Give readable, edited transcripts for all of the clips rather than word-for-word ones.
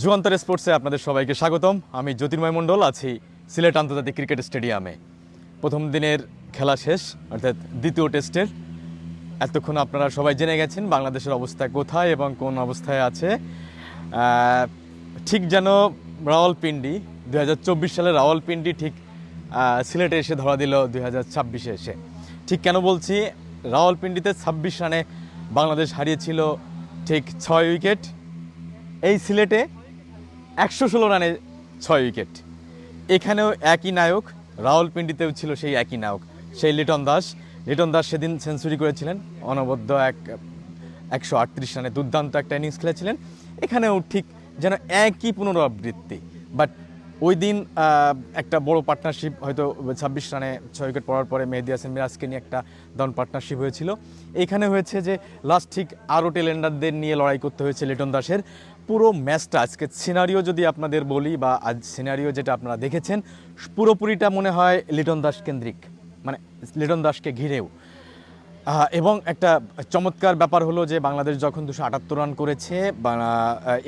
যুগান্তর স্পোর্টসে আপনাদের সবাইকে স্বাগতম। আমি জ্যোতির্ময় মণ্ডল আছি সিলেট আন্তর্জাতিক ক্রিকেট স্টেডিয়ামে। প্রথম দিনের খেলা শেষ, অর্থাৎ দ্বিতীয় টেস্টের। এতক্ষণ আপনারা সবাই জেনে গেছেন বাংলাদেশের অবস্থা কোথায় এবং কোন অবস্থায় আছে। ঠিক যেন রাওয়ালপিন্ডি 2024 সালের রাওয়ালপিন্ডি ঠিক সিলেটে এসে ধরা দিল 2026-এ এসে। ঠিক কেন বলছি? রাওয়ালপিন্ডিতে 26 রানে বাংলাদেশ হারিয়েছিল ঠিক 6 উইকেট। এই সিলেটে 116 রানে 6 উইকেট। এখানেও একই নায়ক, রাওয়ালপিন্ডিতেও ছিল সেই একই নায়ক, সেই লিটন দাস। লিটন দাস সেদিন সেঞ্চুরি করেছিলেন, অনবদ্য 138 রানে দুর্দান্ত একটা ইনিংস খেলেছিলেন। এখানেও ঠিক যেন একই পুনরাবৃত্তি। বাট ওই দিন একটা বড় পার্টনারশিপ, হয়তো 26 রানে 6 উইকেট পড়ার পরে মেহেদী হাসান মিরাজকে নিয়ে একটা দারুণ পার্টনারশিপ হয়েছিল। এখানে হয়েছে যে লাস্ট ঠিক আরও টেলেন্ডারদের নিয়ে লড়াই করতে হয়েছে লিটন দাসের। পুরো ম্যাচটা, আজকে সিনারিও যদি আপনাদের বলি, বা আজ সিনারিও যেটা আপনারা দেখেছেন, পুরোপুরিটা মনে হয় লিটন দাস কেন্দ্রিক, মানে লিটন দাসকে ঘিরেও। এবং একটা চমৎকার ব্যাপার হলো যে বাংলাদেশ যখন 278 রান করেছে,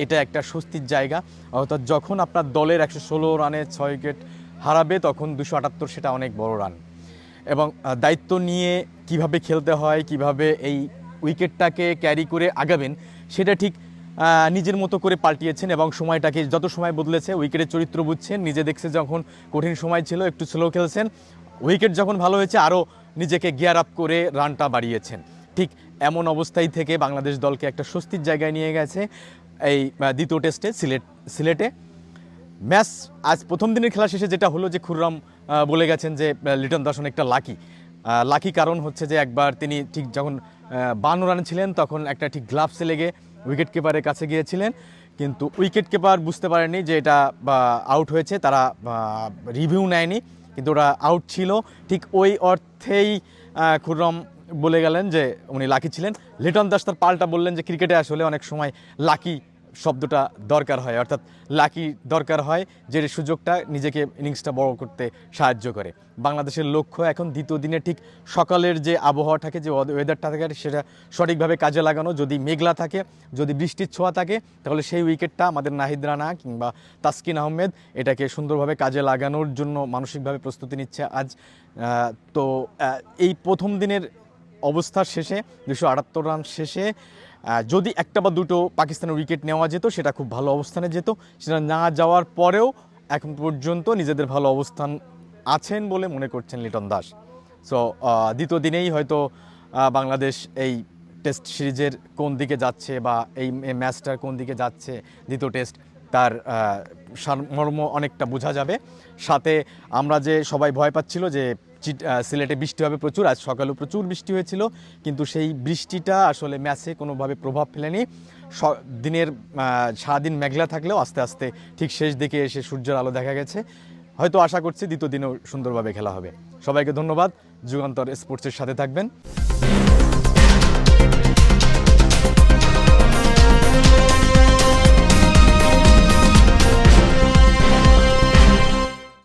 এটা একটা স্বস্তির জায়গা। অর্থাৎ যখন আপনার দলের 116 রানে 6 উইকেট হারাবে, তখন 278 সেটা অনেক বড় রান। এবং দায়িত্ব নিয়ে কিভাবে খেলতে হয়, কিভাবে এই উইকেটটাকে ক্যারি করে আগাবেন, সেটা ঠিক নিজের মতো করে পাল্টিয়েছেন। এবং সময়টাকে যত সময় বদলেছে, উইকেটের চরিত্র বুঝছেন। নিজে দেখছে যখন কঠিন সময় ছিল একটু স্লো খেলছেন, উইকেট যখন ভালো হয়েছে আরও নিজেকে গিয়ার আপ করে রানটা বাড়িয়েছেন। ঠিক এমন অবস্থায় থেকে বাংলাদেশ দলকে একটা স্বস্তির জায়গায় নিয়ে গেছে এই দ্বিতীয় টেস্টে সিলেটে। ম্যাচ আজ প্রথম দিনের খেলা শেষে যেটা হলো যে খুররাম বলে গেছেন যে লিটন দাস অনেকটা লাকি। কারণ হচ্ছে যে একবার তিনি ঠিক যখন 52 রানে ছিলেন, তখন একটা ঠিক গ্লাভসে লেগে উইকেট কিপারের কাছে গিয়েছিলেন, কিন্তু উইকেট কিপার বুঝতে পারেনি যে এটা আউট হয়েছে। তারা রিভিউ নেয়নি, কিন্তু ওরা আউট ছিল। ঠিক ওই অর্থেই খুররম বলে গেলেন যে উনি লাকি ছিলেন। লিটন দাস তার পাল্টা বললেন যে ক্রিকেটে আসলে অনেক সময় লাকি শব্দটা দরকার হয়, অর্থাৎ লাকি দরকার হয় যে সুযোগটা নিজেকে ইনিংসটা বড় করতে সাহায্য করে। বাংলাদেশের লক্ষ্য এখন দ্বিতীয় দিনে ঠিক সকালের যে আবহাওয়া থাকে, যে ওয়েদারটা থাকে, সেটা সঠিকভাবে কাজে লাগানো। যদি মেঘলা থাকে, যদি বৃষ্টির ছোঁয়া থাকে, তাহলে সেই উইকেটটা আমাদের নাহিদ রানা কিংবা তাসকিন আহমেদ এটাকে সুন্দরভাবে কাজে লাগানোর জন্য মানসিকভাবে প্রস্তুতি নিচ্ছে আজ। তো এই প্রথম দিনের অবস্থার শেষে 278 রান শেষে যদি একটা বা দুটো পাকিস্তানের উইকেট নেওয়া যেত, সেটা খুব ভালো অবস্থানে যেত। সেটা না যাওয়ার পরেও এখন পর্যন্ত নিজেদের ভালো অবস্থান আছেন বলে মনে করছেন লিটন দাস। সো দ্বিতীয় দিনেই হয়তো বাংলাদেশ এই টেস্ট সিরিজের কোন দিকে যাচ্ছে, বা এই ম্যাচটার কোন দিকে যাচ্ছে, দ্বিতীয় টেস্ট, তার মর্ম অনেকটা বোঝা যাবে। সাথে আমরা যে সবাই ভয় পাচ্ছিল যে সিলেটে বৃষ্টি হবে প্রচুর, আজ সকালেও প্রচুর বৃষ্টি হয়েছিল, কিন্তু সেই বৃষ্টিটা আসলে ম্যাচে কোনোভাবে প্রভাব ফেলেনি। দিনের সারাদিন মেঘলা থাকলেও আস্তে আস্তে ঠিক শেষ দিকে এসে সূর্যের আলো দেখা গেছে। হয়তো আশা করছি দ্বিতীয় দিনেও সুন্দরভাবে খেলা হবে। সবাইকে ধন্যবাদ। যুগান্তর স্পোর্টসের সাথে থাকবেন।